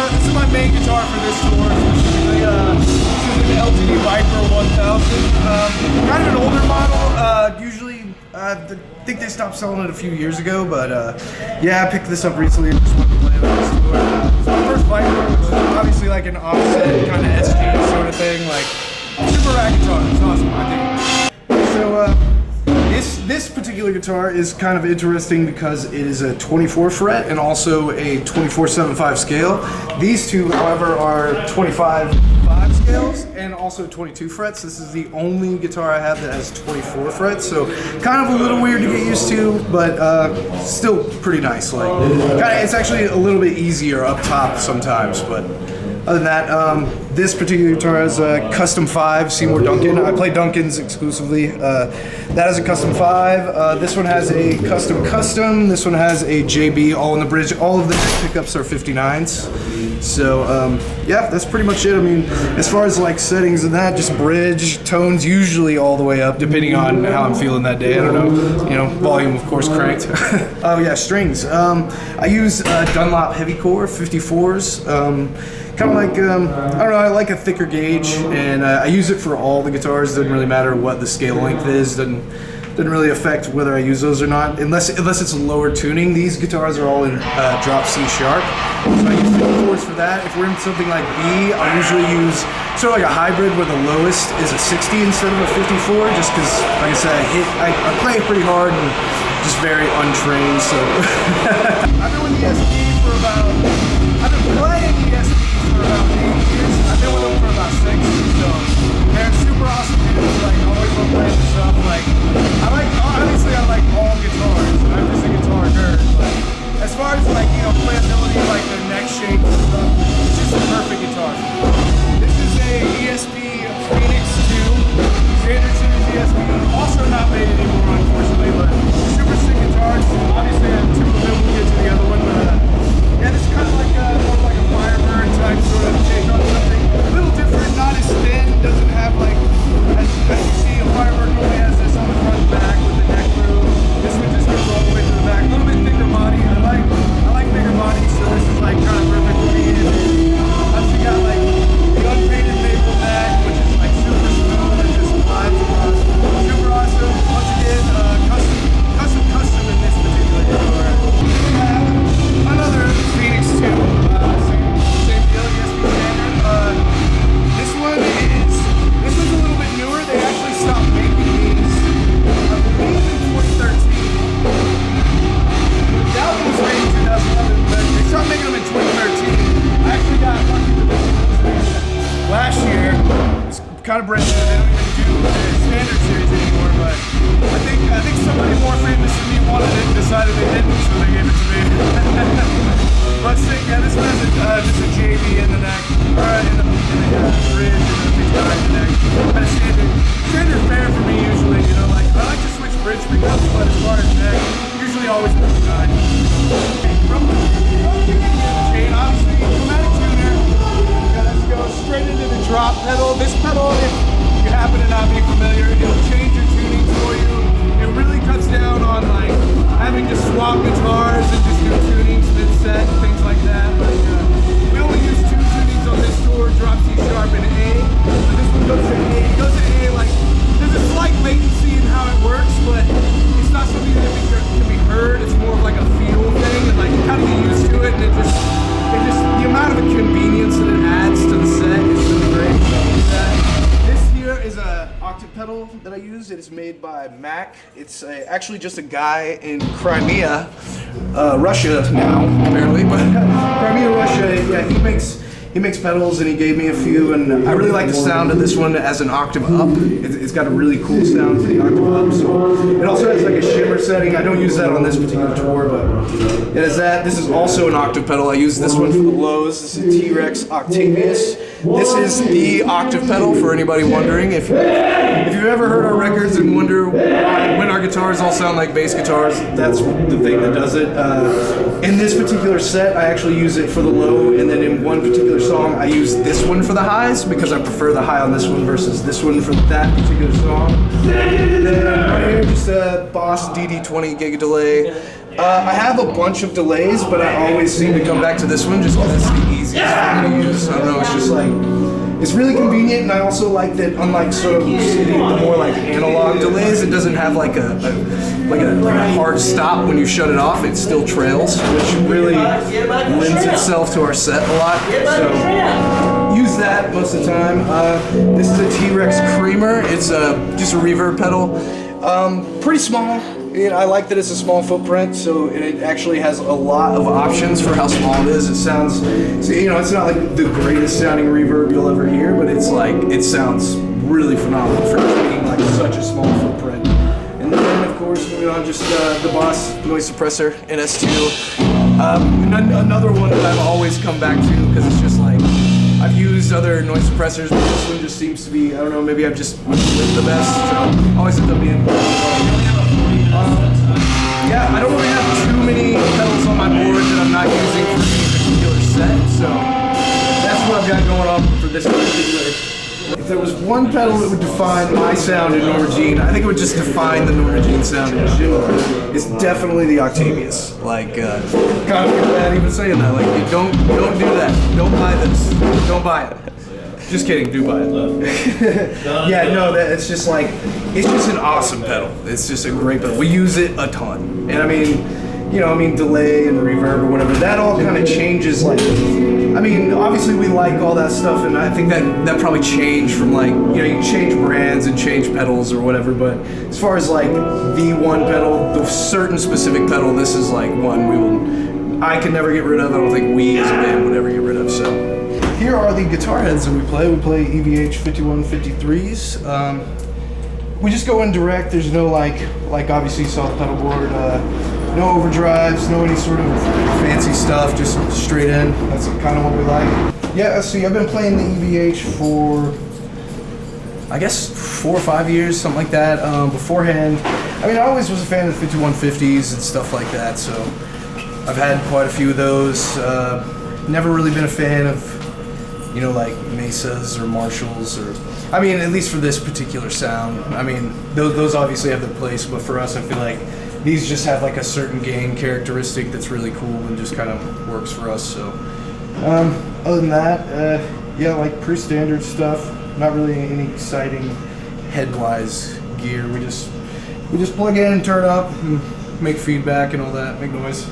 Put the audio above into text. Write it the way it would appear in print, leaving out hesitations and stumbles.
this is my main guitar for this tour. Specifically, this is an Ltd Viper 1000. Kind of an older model. Usually, I think they stopped selling it a few years ago, but yeah, I picked this up recently and just wanted to play it on this tour. It's my first Viper, which is obviously like an offset kind of SG sort of thing, like super rad guitar. It's awesome, I think. So this particular guitar is kind of interesting because it is a 24 fret and also a 24/75 scale. These two, however, are 25/5 scales and also 22 frets. This is the only guitar I have that has 24 frets, so kind of a little weird to get used to, but still pretty nice. Like, it's actually a little bit easier up top sometimes, but. Other than that, this particular guitar has a custom 5 Seymour Duncan. I play Duncans exclusively. That has a custom 5. This one has a custom. This one has a JB all in the bridge. All of the neck pickups are 59s. So yeah, that's pretty much it. I mean, as far as like settings and that, just bridge, tones usually all the way up, depending on how I'm feeling that day. I don't know. You know, volume of course cranked. Oh yeah, strings. I use Dunlop Heavy Core 54s. Kind of like, I don't know, I like a thicker gauge, and I use it for all the guitars. Doesn't really matter what the scale length is. Doesn't really affect whether I use those or not, unless it's lower tuning. These guitars are all in drop C sharp, so I use 54s for that. If we're in something like B, I'll usually use sort of like a hybrid where the lowest is a 60 instead of a 54, just because, like I said, I play it pretty hard and just very untrained, so. I've been with the Esp for about, I've been playing the Esp for about 8 years. I've been with them for about 6, so they're super awesome dudes. Like, always love playing this stuff. Like, obviously I like all guitars. I'm just a guitar nerd, but as far as like, you know, playability, like their neck shape and stuff, it's just a perfect guitar. This is a Esp Phoenix 2, standard series Esp, also not made anymore unfortunately, but super sick guitars. Obviously I have 2 of them, we'll get to the other one, but yeah, this is kind of like more like a Firebird type sort of take on something. A little different, not as thin, doesn't have like, as you see, a Firebird normally has this on the front and back with the neck through. This one just goes all the way to the back. A little bit thicker body. I like bigger bodies, so this is like kind of perfect for me. And then I've got like the unpainted maple neck, which is like super smooth and just glides across. Super awesome. Once again, custom in this particular guitar. Another Phoenix 2, same deal, Esp standard. This one's a little bit newer. They actually stopped making these, I believe, in 2013. That one was made in 2011, but they stopped making them in 2013. I actually got lucky with this last year. It's kind of brand new. They don't even do the standard series anymore, but I think somebody more famous than me wanted it and decided they didn't, so they gave it to me. But yeah, this one has just a JB in the neck, or in the bridge, and a 59 in the neck. Kind of standard fare for me usually, you know, like I like to switch bridge pickups, but as far as neck, usually always 59. From the chain, obviously, chromatic tuner. Let's go straight into the drop pedal. This pedal, if you happen to not be familiar, it'll change your tuning for you. It really cuts down on like having to swap guitars and just do tunings mid-set and things like that. Like, we only use 2 tunings on this tour, drop C sharp and A. So this one goes to A. It goes to A, like, there's a slight latency in how it works, but it's not something that can be heard. It's more of like a feel thing, and like you kind of get used to it, and it just the amount of convenience that it adds to the set is really great. This here is a octave pedal that I use. It is made by Mac. It's actually just a guy in Crimea, Russia now, apparently, but Crimea, Russia, yeah, he makes pedals, and he gave me a few, and I really like the sound of this one as an octave up. It's got a really cool sound for the octave up, so it also has like a shimmer setting. I don't use that on this particular tour, but it has that. This is also an octave pedal. I use this one for the lows. This is a T-Rex Octavius. This is the octave pedal for anybody wondering. If you've ever heard our records and wonder why, when our guitars all sound like bass guitars, that's the thing that does it. In this particular set, I actually use it for the low, and then in one particular song, I use this one for the highs because I prefer the high on this one versus this one for that particular song. And then right here, just a Boss DD20 Giga delay. I have a bunch of delays, but I always seem to come back to this one just because it's the easiest for me to use. I don't know, it's just like, it's really convenient, and I also like that unlike sort of the more like analog delays, it doesn't have like a hard stop when you shut it off. It still trails, which really lends itself to our set a lot. So use that most of the time. This is a T-Rex Creamer. It's just a reverb pedal. Pretty small. I like that it's a small footprint, so it actually has a lot of options for how small it is. It sounds, it's not like the greatest sounding reverb you'll ever hear, but it's like, it sounds really phenomenal for being like such a small footprint. And then, of course, moving on, just the Boss Noise Suppressor NS2. Another one that I've always come back to because it's just like, I've used other noise suppressors, but this one just seems to be, I don't know, maybe I've just lived the best, so always ends up being. Yeah, I don't really have too many pedals on my board that I'm not using for any particular set, so that's what I've got going on for this particular. If there was one pedal that would define my sound in Norma Jean, I think it would just define the Norma Jean sound in general. It's definitely the Octavius. Like, kind of feel bad even saying that. Like, don't do that. Don't buy this. Don't buy it. Just kidding, do buy it. Yeah, no, it's just like, it's just an awesome pedal. It's just a great pedal. We use it a ton. And I mean, delay and reverb or whatever, that all kind of changes, like, obviously we like all that stuff, and I think that probably changed from like, you can change brands and change pedals or whatever, but as far as like the one pedal, the certain specific pedal, this is like one I can never get rid of. I don't think we as a band would ever get rid of, so. Here are the guitar heads that we play. We play EVH 5153s. We just go in direct. There's no like obviously you saw the pedal board, no overdrives, no any sort of fancy stuff, just straight in. That's kind of what we like. Yeah, see, I've been playing the EVH for, I guess, 4 or 5 years, something like that. Beforehand, I always was a fan of the 5150s and stuff like that, so I've had quite a few of those. Never really been a fan of, like Mesas or Marshalls, or, at least for this particular sound. Those obviously have their place, but for us, I feel like these just have like a certain gain characteristic that's really cool and just kind of works for us. So, other than that, yeah, like pretty standard stuff. Not really any exciting head-wise gear. We just plug in and turn up and make feedback and all that, make noise.